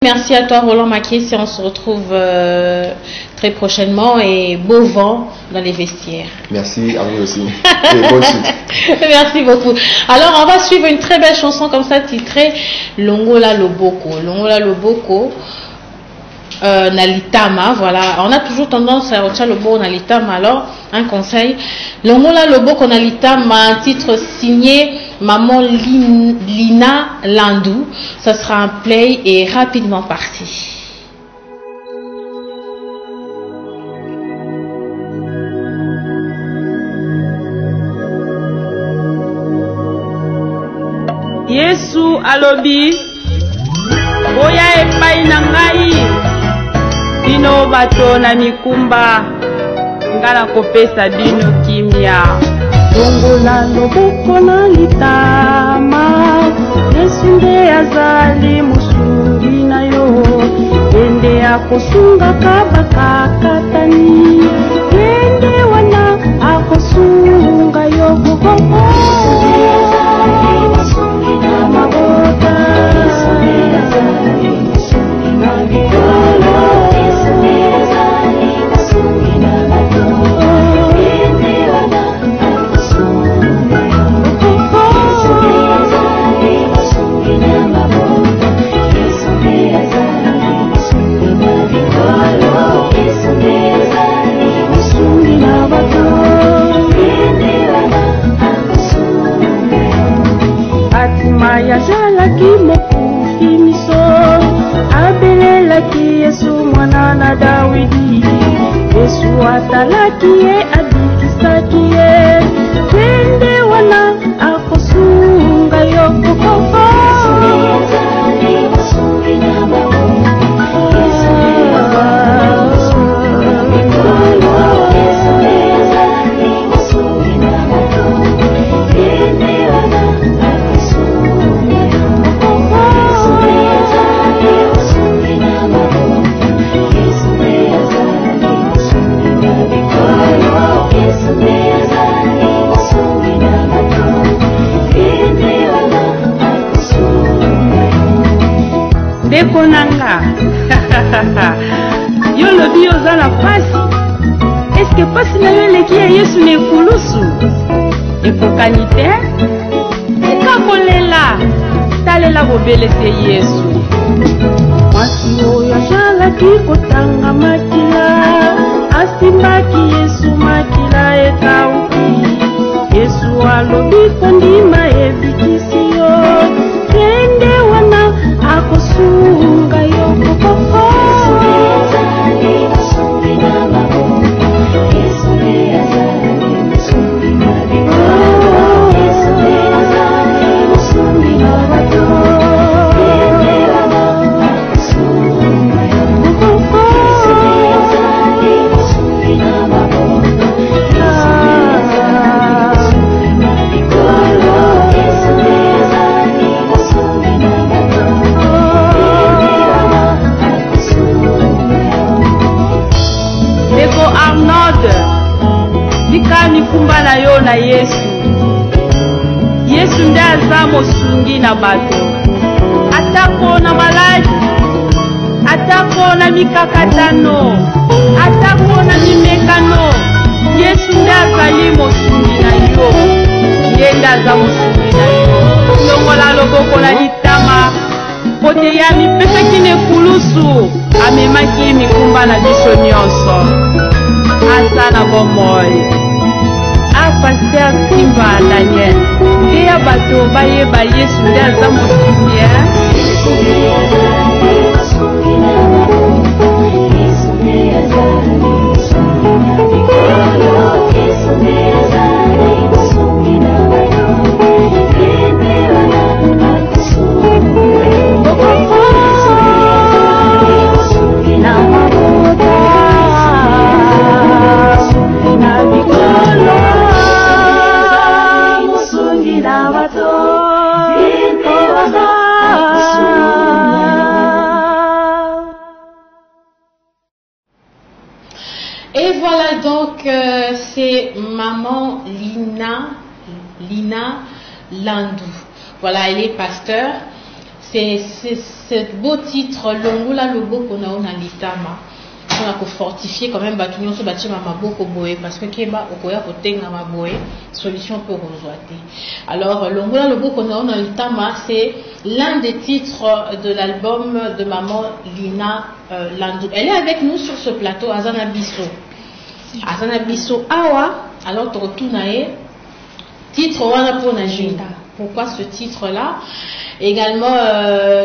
Merci à toi Roland Makiesi, on se retrouve très prochainement et beau vent dans les vestiaires. Merci à vous aussi et bonne suite. Merci beaucoup. Alors on va suivre une très belle chanson comme ça titrée Longola Loboko. Longola Loboko Nalitama, voilà. On a toujours tendance à retirer le beau Nalitama. Alors un conseil, Longola Loboko Nalitama, un titre signé Maman Lina Landou. Ça sera un play et rapidement parti. Yesu alobi oya epai na ngai bino bato na mikumba ngala kopesa bino kimia. Longola loboko na litama, Yesu nde azali musungi na yo, ende akosunga kabaka katani, ende wana akosunga yo gogogo. Yazalaki mokufi miso, abelelaki Yesu mwana na Dawidi. Yesu atalaki ye, abikisaki ye, twende wana akosunga yo kokoko. Konanga yo lobi ozala pasi, eske pasi na yo leki ya Yesu na ekulusu ekokani te? Eka kolela, talela bobelese Yesu. Mwasi oyo azalaki kotanga makila, asimbaki Yesu makila ekauki. Yesu alobi kondima ebikisi yo, kende wana akosunga yo kokoko. Mikumba na yo na Yesu. Yesu nde aza mosungi na bato. Atako na maladi, atako na mikakatano, atako na mimekano, Yesu nde azali mosungi na yo. Ye nde aza mosungi na yo. Longola loboko na litama, pote ya mipepeki nekulusu, amemaki mikumba na biso nyonso. Asa na bomoi. Pasteur Simba Daniel, et à bateau baye baye sur les amours. Et voilà donc, c'est maman Lina Landou. Voilà, elle est pasteur. c'est ce beau titre Longola Loboko na ona litama. On a fortifié quand même Batunyo so batima maboko boé parce que keba okoya kotenga maboé solution pour rejoiter. Alors Longola Loboko na ona litama c'est l'un des titres de l'album de maman Lina Landou. Elle est avec nous sur ce plateau Azana Bisso. Azana Bisso awa alors tu retournes titre wana pour Najinda. Pourquoi ce titre-là? Également,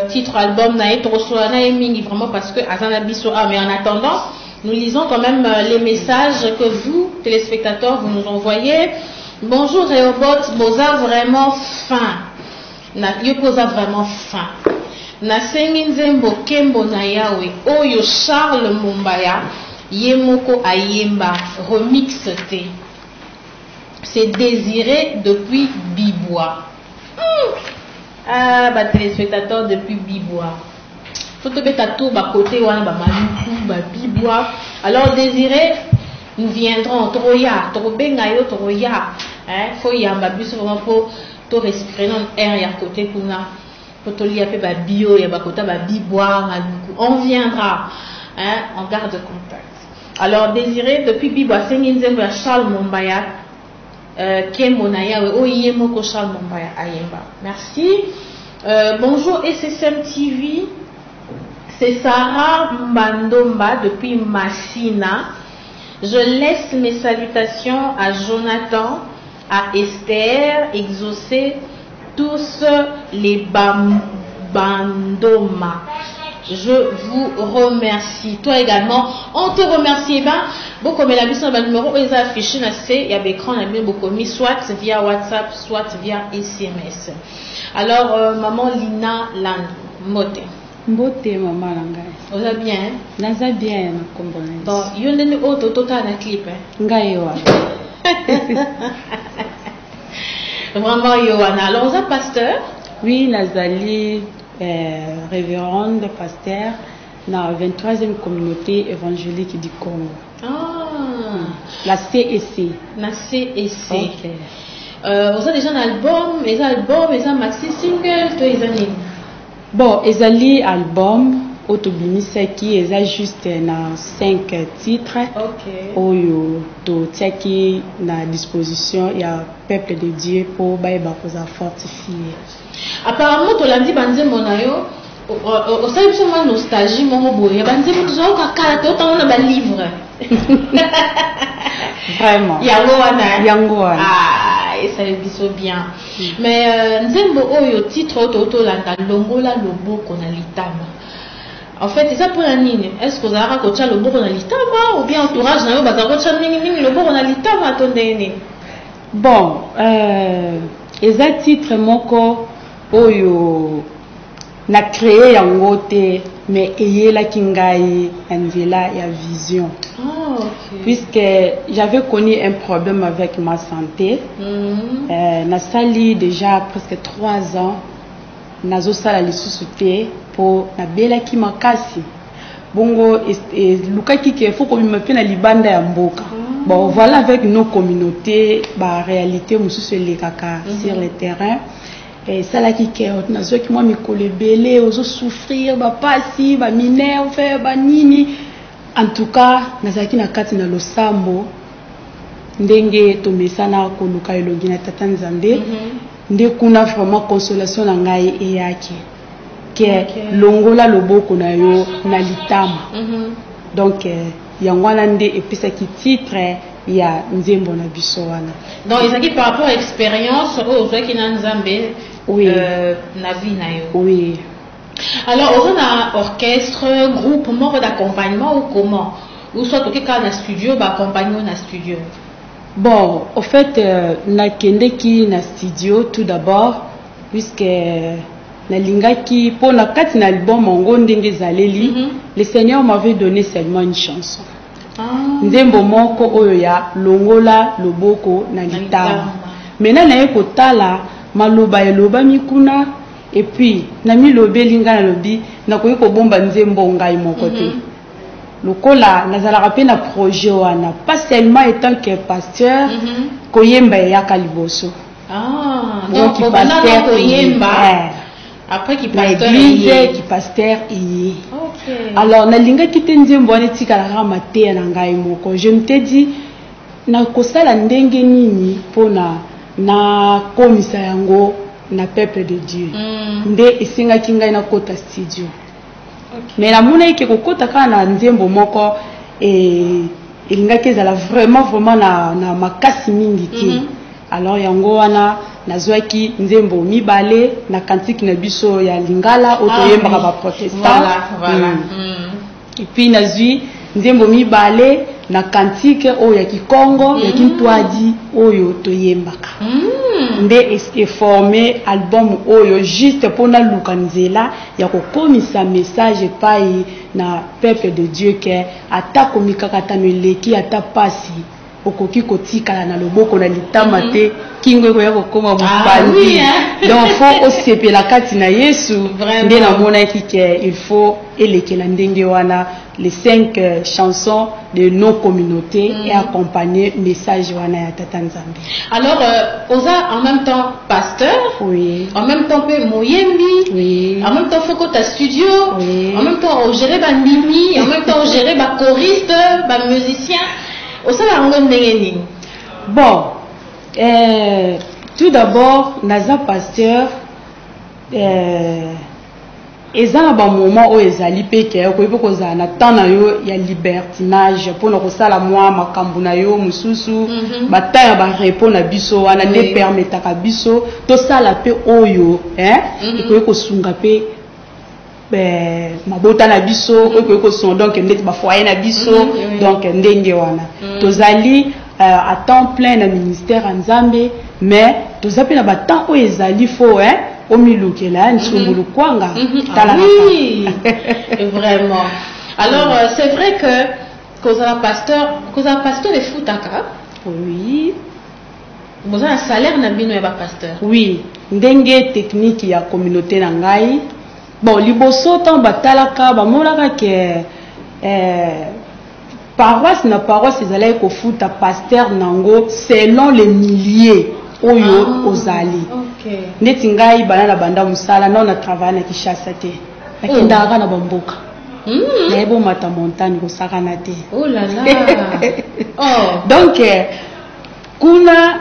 titre album Nae Trosoana et Mingi, vraiment parce que Azana Bisso. Mais en attendant, nous lisons quand même les messages que vous, téléspectateurs, vous nous envoyez. Bonjour Réobot, Boza vraiment fin. Yo Boza vraiment fin. Nasengi Nzembo Kembo Nayawe, Oyo Charles Mumbaya, Yemoko Ayemba, remix T. C'est Désiré depuis Bibois. Ah, bah téléspectateurs depuis Bibois. Faut te mettre à tout bas côté ou à Bibois. Alors Désiré, nous viendrons Troya, Trobengayo, Troya. Faut y avoir plus vraiment pour te respirer dans l'air à côté pour na. Faut te lier à bio, y a côté Bibois, on viendra. On garde contact. Alors Désiré depuis Bibois, c'est Nzembo Charles Mumbaya. Merci. Bonjour SSM TV. C'est Sarah Mbandomba depuis Massina. Je laisse mes salutations à Jonathan, à Esther, exaucer tous les Bandoma. Je vous remercie. Toi également, on te remercie. Beaucoup mais la mission le numéro est affiché na C, il y a l'écran la bien beaucoup mis soit via WhatsApp, soit via SMS. Alors maman Lina Land Mote. Mbote maman langai. On a bien. Naza bien na kombona. Donc yonde ni auto total na clip Ngai wa. Vraiment Yohana. Alors on a pasteur. Oui, Nazali révérende pasteur dans la 23e communauté évangélique du Congo. La CEC. La CEC. Ok. Vous avez déjà un album, les albums, les maxi single, tous les années. Bon, les albums, Autobimisaki, ils ont juste 5 titres. Ok. Oyo, to tiaki na disposition, il y a peuple de Dieu pour baïba pour fortifier. Apparemment, tu l'as dit, Banze Monayo, au sein de nostalgie, mon boy, Banze Monayo, quand on a un livre. Vraiment. Yangoana. Ah, et ça le dit bien. Mais, Nzembo Oyo, titre Toto Landa, Longola Lobo, qu'on a l'itama. En fait, c'est ça pour la ligne. Est-ce que vous avez raconté le Lobo, qu'on a l'itama, ou bien entourage, n'a pas raconté le Lobo, qu'on a l'itama, attendez. Bon, et ça titre, moko, Oyo na créé yango te mais ayé la kingai anzela ya vision. Okay. Puisque j'avais connu un problème avec ma santé. Na sali déjà presque 3 ans nazo sala lisusu te pour na bela ki makasi. Bongo lukaki ke faut ko bima pe na libanda ya mboka. Bon voilà avec nos communautés ba réalité mususu le kaka sur le terrain. Et ça là qui est na zo ki moi mikolo belé ozo souffrir ba pasi ba minerve ba nini en tout cas nazaki na kati na losambo ndenge to mesana ko luka elongi na tata Nzambe nde kuna vraiment consolation na ngai eyaki ke longola loboko na yo na litama donc yangwana nde epesa ki titre ya Nzembo na biso wana. Donc ezaki par rapport à expérience au qui na Nzambe. Oui. Na vie na yo. Oui. Alors on a orchestre, groupe, membre d'accompagnement ou comment? Ou soit tout cas na studio, ba accompagner na studio. Bon, au fait na kendeki na studio tout d'abord puisque na lingaki pour na kati na album mongo ndenge zaleli, le Seigneur m'avait donné seulement une chanson. Nzembo moko oyo ya longola loboko na litama. Maintenant na yeko tala maloba eloba mikuna et puis na mi lobelinga na lobi na koyi ko bomba nzembo ngai moko te. Lokola nazala pe na projet wana pas seulement étant que pasteur koyemba ya kaliboso. Donc pasteur koyemba Après qui na pasteur église qui pasteur eye. OK. Alors na linga kite nzembo wana tika la mateya na ngai moko. Je me te dis na kosala ndenge nini pona na komisa yango na peuple de Dieu. Nde esinga kinga na kota studio. Okay. Mais la mona ike kokota kana na nzembo moko elinga kezala vraiment na makasi mingi te. Alors yango wana nazwaki nzembo mibale na kantiki na biso ya lingala otoyembaka ba protestant. Voilà. Et puis nazwi nzembo mibale na kantike oyo ya Kikongo ya Kintwadi oyo toyembaka. Nde formé album oyo juste pour na lukanzela ya kokomisa message pai na peuple de Dieu que atako mikakatano leki ata pasi okoki kotikala na loboko na litama te kingo ko ya kokoma mupandi. Donc faut osepela kati na Yesu nde na mona ke il faut elekela ndenge wana les 5 chansons de nos communautés et accompagner message wana ya Tata Nzambe. Alors oza en même temps pasteur, oui, en même temps pe moyembi, oui, en même temps faut que ta studio, oui, en même temps on gérer ba ndimi, en même temps on gérer ba choriste, ba musicien. Osala ngo ndenge nini? Bon, tout d'abord naza pasteur ezana ba moment o ezali peke ko ipo kozala na temps na yo ya libertinage pona kosala mwa makambo na yo mususu bataya ba repos na biso wana ne permetaka biso to sala pe oyo iko kosunga pe mabota na biso iko son donc ndeti ba foyer na biso donc ndenge wana tozali à temps plein na ministère Nzambe mais tozapi na ba temps o ezali fo au milieu que là nous kwanga oui vraiment. Alors c'est vrai que causa pasteur est foutaka. Oui, vous avez un salaire na bino ya ba pasteur. Oui, ndenge technique ya communauté na ngai bon liboso tant batalaka ba molaka ke paroisse na paroisse ezala ko futa pasteur nango selon les milliers oyo ozali. Okay. Neti ngai banana banda musala na travail na Kishasa te. Nakindaka na bamboka. Na ebo mata montagne ko sakana te. Oh là là. Oh. Donc kuna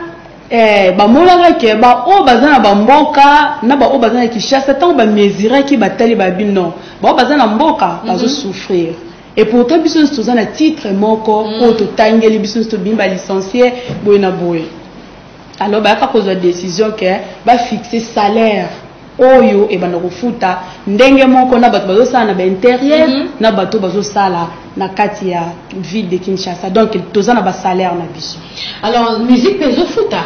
ba molaka ke ba o bazana bamboka na ba o bazana Kishasa tant ba mesure ki batali ba bino. Ba o bazana mboka bazo souffrir. Et pourtant biso tozana titre moko o to tangeli biso to bimba licencié boyena boye. Alors bah ka cause de décision que ba fixer salaire oyo e bana kofuta ndenge moko na bato bazo sala na ba intérieur na bato bazo sala na kati ya ville de Kinshasa. Donc tozana ba salaire na biso. Alors musique peso futa.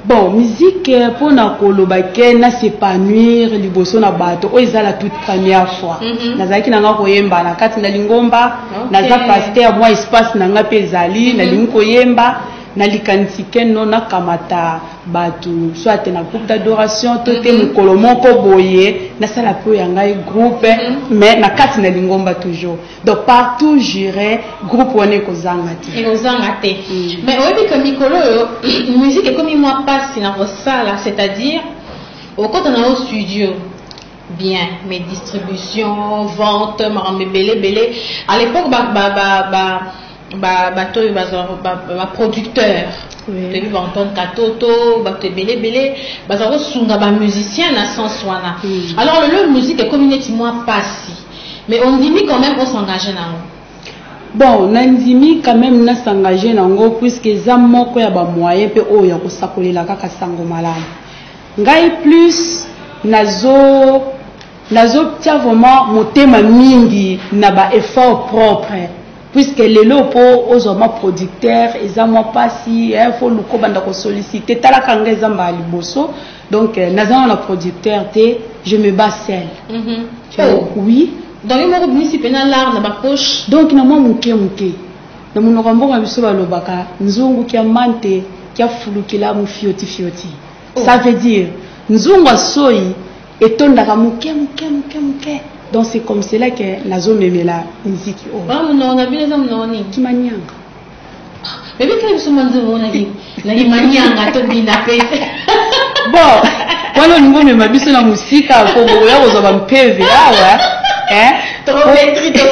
Bon, musique pour na koloba ke na s'épanouir liboso na bato o ezala toute première fois. Nazaki na nga koyemba na kati na lingomba, naza pasteur moi espace na nga pezali na lingo koyemba. Na likantisike no na kamata batu soit na groupe d'adoration tote mukolo moko boye na sala po ya ngai groupe mais na kati na lingomba toujours. Donc partout j'irai groupe wane ko zanga te. Mais oyebi que mikolo musique est comme moi passe na sala, c'est-à-dire au quand on est au studio bien mes distributions, vente, marambe belé à l'époque producteur tu vas entendre katoto ba te belé bazaro sunga ba musicien na sens wana. Alors le musique est comme une moi passé mais on dit quand même on s'engager nango. Bon nandimi quand même na s'engager nango puisque za moko ya ba moyen pe oyo ko sakolela kaka sango malamu ngai plus nazo tia vraiment motema mingi na ba effort propre. Puisque les locaux aux hommes producteurs et à moi pas si il faut le banda ko solliciter tala kanga zamba liboso donc nazana la producteur té je me bats seul. Oui donc il m'a obligé pénal l'art na ba poche donc na moi muke na munoko mbonga biso balobaka nzungu kia mante kia fulukila mu fioti ça veut dire nzungu soi etondaka muke. Donc c'est comme cela que nazo memela musique o. Ba muno na bile za muno ni kimanyanga. Bébé quand ils sont manzo na gi. La kimanyanga to bina pe. Bon, wana olingo mema biso na musika po boya kozwa mpeve awa trop maîtrise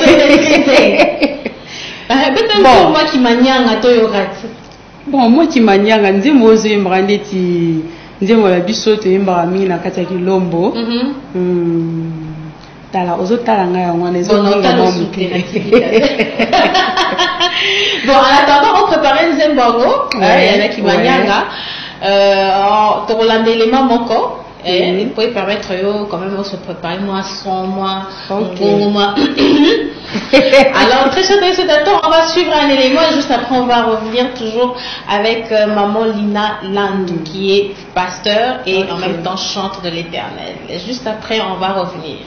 bon moi qui manyanga to yokati bon moi qui manyanga nzembo ozo yembaka ndeti nzembo la biso toyembaka mingi na kati ya kilombo tala ozotala ngai yango wana ezoninga mwa moke. Bon, en attendant, on prépare un zembango, il y en a qui manyanga, Torolande élément moko, et pour permettre quand même de se préparer moi, sans moi, moi. Alors, très chers téléspectateurs, on va suivre un élément et juste après on va revenir toujours avec maman Lina Landou qui est pasteur et en même temps chante de l'Éternel. Et juste après, on va revenir.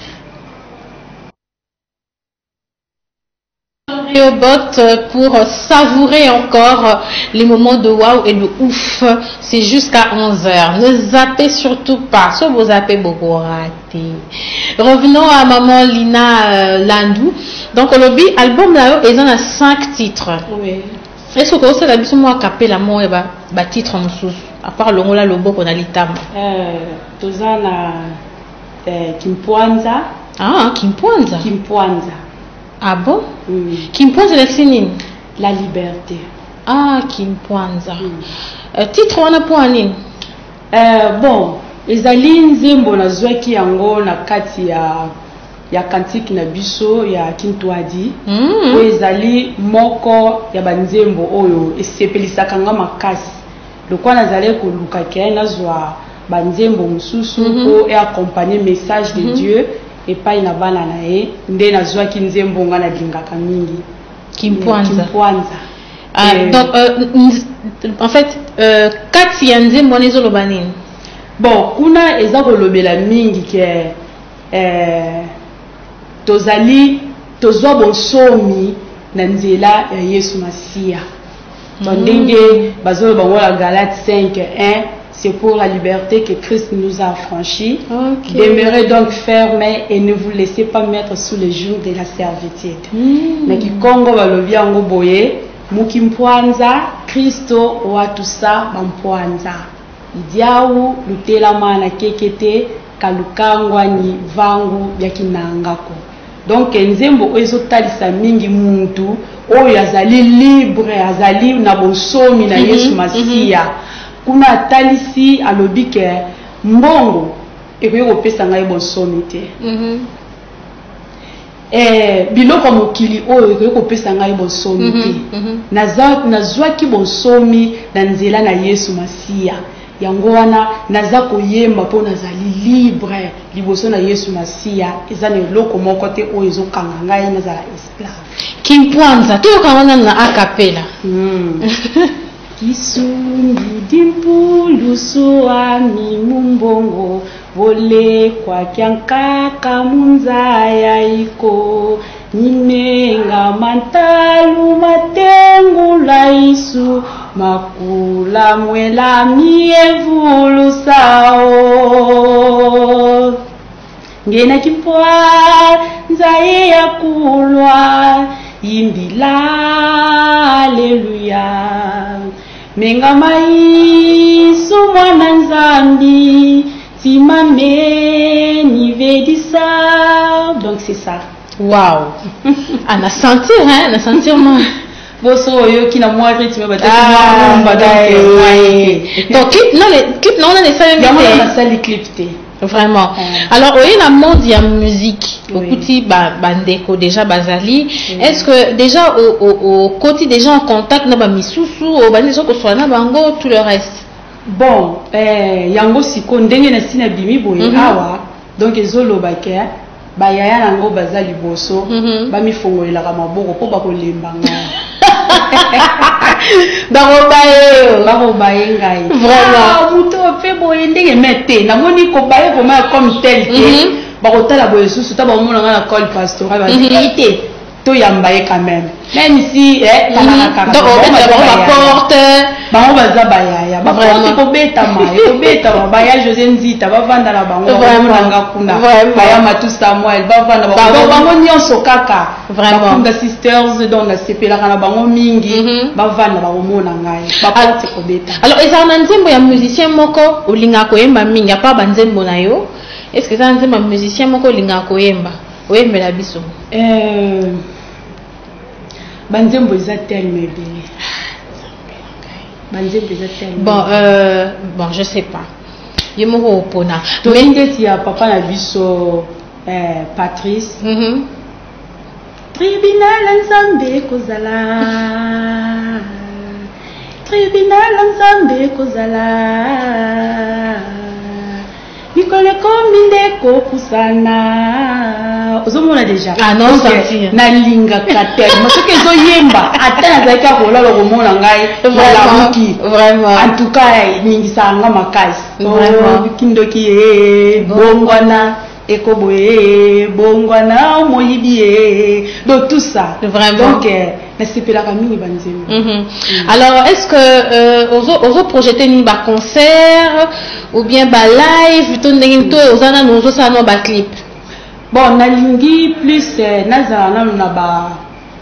Au bot pour savourer encore les moments de waouh et de ouf. C'est jusqu'à 11h. Ne zappez surtout pas. Soit vous zappez beaucoup raté. Revenons à maman Lina Landou. Donc le album là, ils en a 5 titres. Oui. Est-ce que vous savez la moi capé la mort et bah titre en sous à part le là le beau qu'on a l'itam. Tozana Kimpwanza. Ah Kimpwanza. Kimpwanza. Ah bon? Kimpwanza la sinine. La liberté. Ah Kimpwanza. Titre on a pour anine. Bon, ezali nzembo na zwaki yango na kati ya kantiki na biso ya Kintwadi. O ezali moko ya banzembo oyo esepelisaka nga makasi. Lokwa nazale koluka ke nazwa banzembo mususu po e accompagner message de Dieu. Et pas ina bana na ye nde na zwaki nzembo nga na lingaka mingi Kimpwanza. Ah, donc en fait kati ya nzembo nezo lobanini bon kuna eza kolobela mingi ke tozali tozwa bonsomi na nzela ya Yesu Masia ndenge bazoloba ngola Galate 5:1 c'est pour la liberté que Christ nous a affranchis. Demeurez donc fermes et ne vous laissez pas mettre sous le joug de la servitude. Mais qui Congo va le bien en boye, Mukimpwanza, Christo Watusa Bampwanza. Idiaou, Lutela Mana Kekete, Kalukangwa ni Vangu Yakinangako. Donc nzembo ezo talisa mingi muntu oyo azali libre azali na bonsomi na Yesu Masia. Kuna talisi alobike mbongo ekoyo kopesa ngai bonsomi te. Biloko mokili oyo ekoyo kopesa ngai bonsomi te. Nazwaki bonsomi na nzela na Yesu Masia. Yango wana naza koyemba po nazali libre liboso na Yesu Masia eza na eloko moko te oyo ezokanga ngai nazala esclave. Kimpwanza toyoka na acapella. Kisungi dimpulu suami mumbongo vole kwa kyankaka munzaya iko nimenga mantalu matengu laisu makula mwela mievulu sao ngena Kimpwanza ya kulwa imbila aleluya menga maisu mwana nzambi timame ni vedisa. Donc c'est ça. Waouh. On a senti hein, on a senti moi. Boso yo kina moi rythme ba donc clip non on a les salles clip vraiment. Alors il y a un monde de musique beaucoup de bandeko déjà bazali. Est-ce que déjà au côté déjà en contact na ba misusu au bandeko ko soit na bango tout le reste? Bon yango siko ndenge na sina bimi boye awa donc ezoloba ke ba yaya nango bazali boso ba mifongolela ka maboko po ba kolembanga. Barobaye ngai vraiment muto pe boye ndenge mete na moni ko baye vraiment comme tel que bakotala boye susu ta ba mona na col pastoral ba vérité to yambaye quand même. Même si donc on porte bango baza bayaya ba porte ko betama baya José Nzita ba vanda la bango nanga kuna baya Matu Samuel ba vanda bango nyonso kaka vraiment ba sisters donc na sepela kana bango mingi ba vanda ba omona ngai ba porte ko beta. Alors eza na nzembo ya musicien moko olinga koyemba mingi apa ba nzembo na yo, est-ce que ça nzembo musicien moko olinga koyemba oyembela biso? Banzembo eza tellement bien. Banzembo eza tellement bon, je sais pas. Yemoko opona. Mais ndeti ya papa na biso Patrice. Tribunal Nzambe kozala. Tribunal Nzambe kozala. Mikole komindeko kusana. Ozomona déjà. Ah non, okay. Na linga kater. Masoke zo yemba. Ata na zaka kola lo komona ngai. Vraiment. En tout cas, ningisa nga makasi. Oh, kindoki bongwana. Ekoboye bongwana moyibi. Donc tout ça. Vraiment. Donc c'est la famille banzembo. Alors est-ce que ozo projeter ni ba concert ou bien ba live to ndenge to ozana nozo sa no ba clip? Bon nalingi plus nazana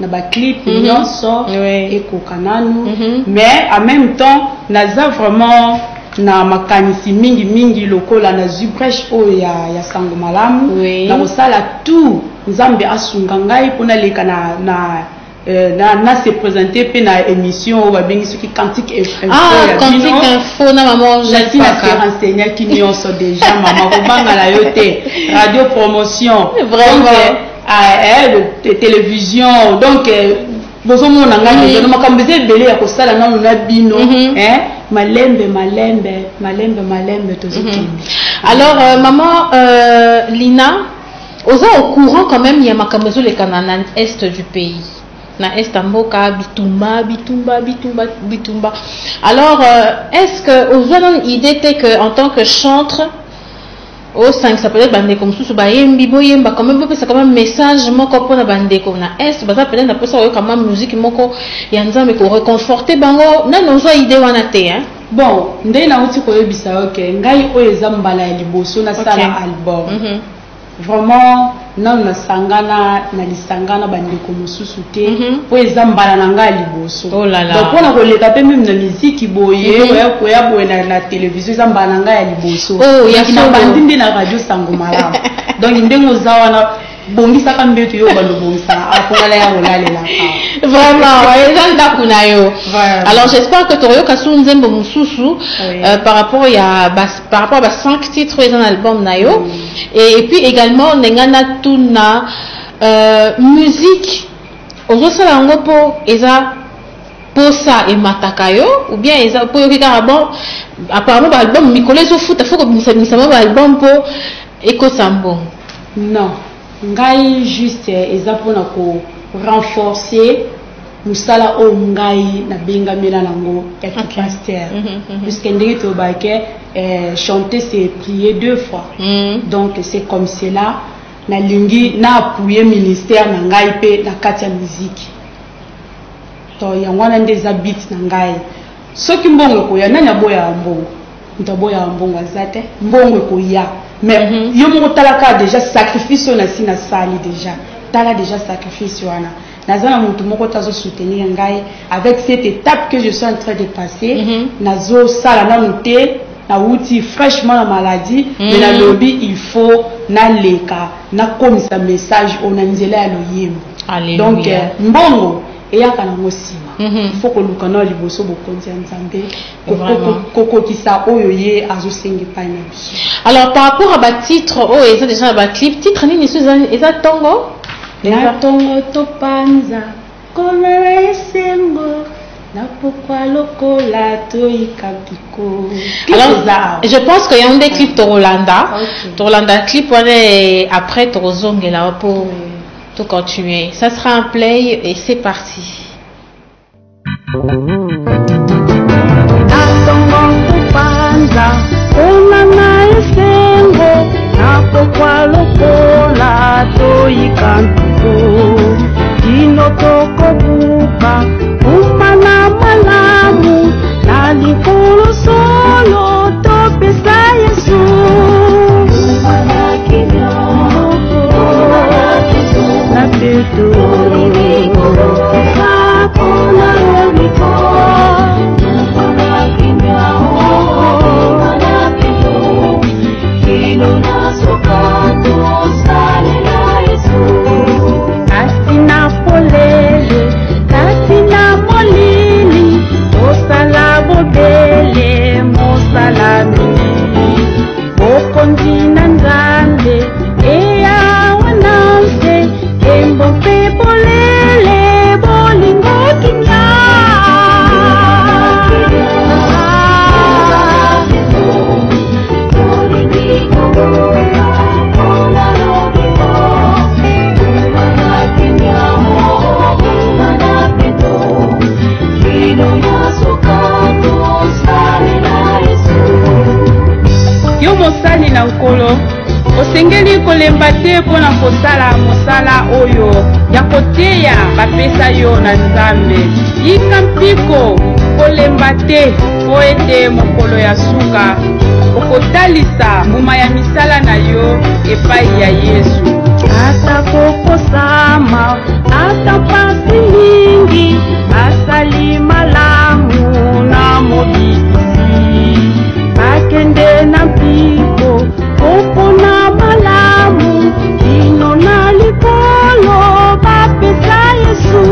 na ba clip nyonso ekokananu mais en même temps naza vraiment na makanisi mingi lokola na zubrech o ya sango malamu na kosala tout nzambe asunga ngai pona leka na se présenter pe na émission o babengi soki Cantique Info Cantique Info na maman Jacine a renseigné qui nyonso déjà maman kobanga la yote radio promotion vraiment de télévision donc bozomona ngani no makambeze belé ya kosala ngano na bino malembe tozokini. Alors maman Lina oza au courant quand même ya makambezo le Canada est du pays na est mboka bitumba. Alors est-ce que oza une idée que en tant que chantre au 5 ça peut être bande comme sous bayembi boyemba quand même c'est quand même message moko pona bande comme na est baza peut-être na posa yo quand même musique moko ya nzambe ko reconforter bango na nozo idée wana te hein. Bon ndé na uti ko yebisa okay ngai o ezambala ya liboso na sala album vraiment non na sangana na lisangana bande ko mususu te po ezambala na ngai liboso donc pona ko leka pe même na musique boye ya boye na télévision ezambala na ngai liboso na bandi na radio sango malamu donc ndengo zawana bongisa kambeto yo balobongisa apona ya olalela vraiment ezanda kuna yo. Alors j'espère que toyo kasu nzembo mususu par rapport à 5 titres dans l'album na yo et puis également nengana tuna musique ozosala ngo po eza posa e matakayo ou bien eza po yo kika bon apparemment ba album mikolo zo futa foko bisa ba album po ekosambongo. Non ngai juste eza pona ko renforcer musala o ngai na benga mela nango ya pasteur puisque ndenge to ba ke chanter c'est prier 2 fois donc c'est comme cela na lingi na appuyer ministère na ngai pe na kati ya musique to ya wana ndeza beat na ngai soki mbongo ko ya nanya boya mbongo ntaboya mbongo azate mbongo ko ya mais yo mo talaka déjà sacrifice on a si na sali déjà tala déjà sacrifice wana nazana mutu moko tazo soutenir ngai avec cette étape que je suis en train de passer nazo sala na muté na wuti fraîchement la maladie mais na lobby il faut na leka na komisa message on a nzela ya loyembo donc mbongo eyaka na mosima il faut que lukana liboso bokonzi nzambe koko kisa oyo ye azosengi pa na biso. Alors par rapport à ba titre oh eza déjà ba clip titre nini eza tongo na tongo to panza kona esengo na pourquoi lokola to ikapiko. Alors je pense qu'il y a un des clips de Rolanda clip on est après Torozongela pour tout continuer. Ça sera un play et c'est parti. osengeli kolemba te mpona kosala mosala oyo ya koteya bapesa yo na Nzambe. Yika mpiko kolemba te po ete mokolo ya suka okotalisa mbuma ya misala na yo epai ya Yesu. Ata kokosama, ata pasi mingi, asali malamu na mobisi, bakende na mpiko opona malamu, ino na likolo bapesa Yesu.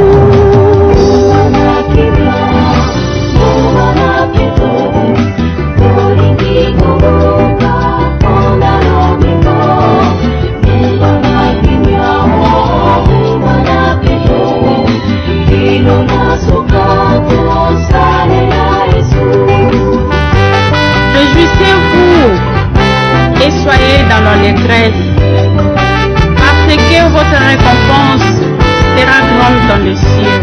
Réjouissez-vous et soyez dans l'allégresse, parce que votre récompense sera grande dans les cieux.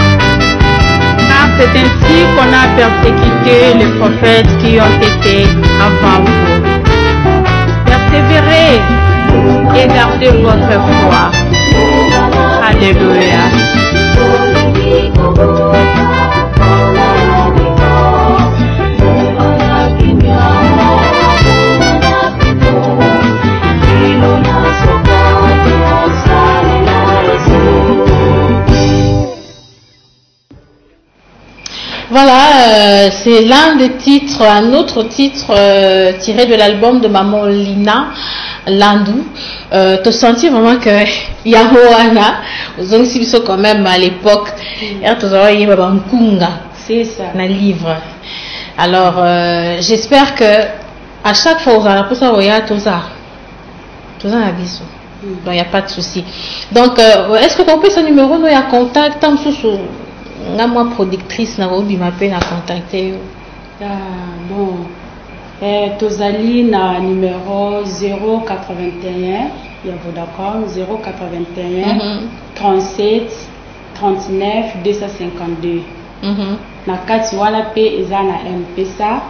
Car c'est ainsi qu'on a persécuté les prophètes qui ont été avant vous. Persévérez et gardez votre foi. Alléluia. Voilà, c'est l'un des titres, un autre titre tiré de l'album de Maman Lina Landu. Tu sens vraiment que Yahoana, aux anciens sont quand même à l'époque, c'est ça, un livre. Alors, j'espère que à chaque fois, vous allez ça, il y a tout ça. Tout ça, donc il n'y a pas de souci. Donc, est-ce que tu peux ce numéro, il y a contact, tant sous moi productrice na obi m'appelle na contacter bon tozali na numéro 081 ya Vodacom 081 37 39 252 na kati wana pe eza na M-Pesa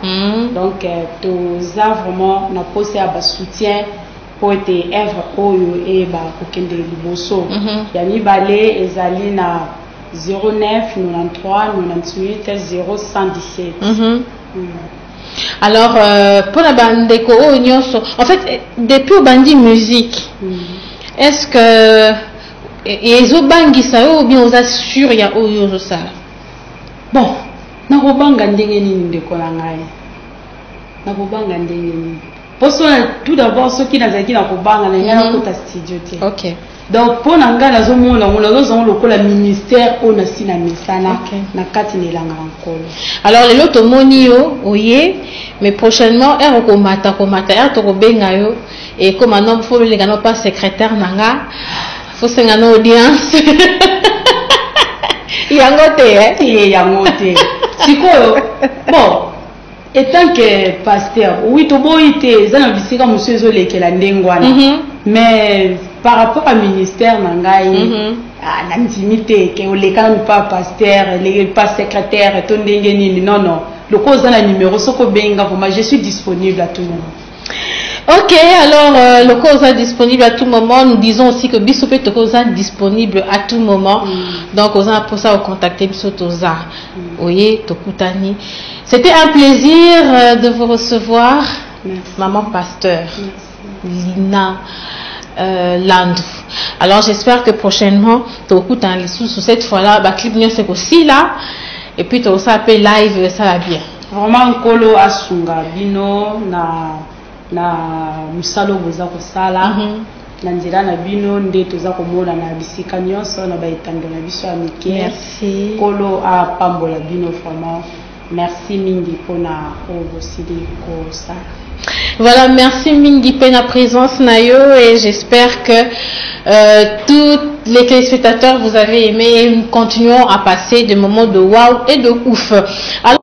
donc toza vraiment na posé à soutien pour ete œuvre oyo e ba kokende liboso ya mibale ezali na 09 93 98 0117. Alors, pour la bande de en fait, depuis au bandi musique, est-ce que les obangi ça ou bien aux assure il y a oyo ça? Bon, na kobanga ndenge nini ndeko na ngai. Na kobanga ndenge nini. Poso tout d'abord ceux qui nazaki na kobanga na ngana kota studio te. OK. Donc pour nanga nazomona lokola ministère on a si na misana na kati ne langa nkolo. Alors les loto moni yo oye mais prochainement ko mata to benga yo et comme un homme faut le gano pas secrétaire nanga faut sengana audience. Yangote yangote. Sikoyo bon étant que pasteur oui to boite za na bisika monsieur zo lekela ndengwana mais par rapport à ministère nangai na intimité que le quand pas pasteur pas secrétaire to ndenge nini non le cause na numéro soko benga vraiment je suis disponible à tout moment. OK, alors le cause est disponible à tout moment. Nous disons aussi que Bissoupé Tokoza est disponible à tout moment. Donc, on a pour ça contacter Bissotoza. Oye, Tokutani. C'était un plaisir de vous recevoir. Merci. Maman pasteur. Merci. Lina Landu. Alors j'espère que prochainement tu écoutes un sous cette fois-là ba clip c'est aussi là et puis tu aussi appelé live ça va bien. Vraiment kolo asunga bino na musalo boza ko sala na nzira na bino nde toza komona na bisika nyonso na baitando na biso ya mike. Merci. Kolo a pambola bino vraiment. Merci mingi pona obosili ko sala. Voilà, merci mingi pena présence nayo et j'espère que tous les téléspectateurs vous avez aimé et nous continuons à passer des moments de waouh et de ouf. Alors,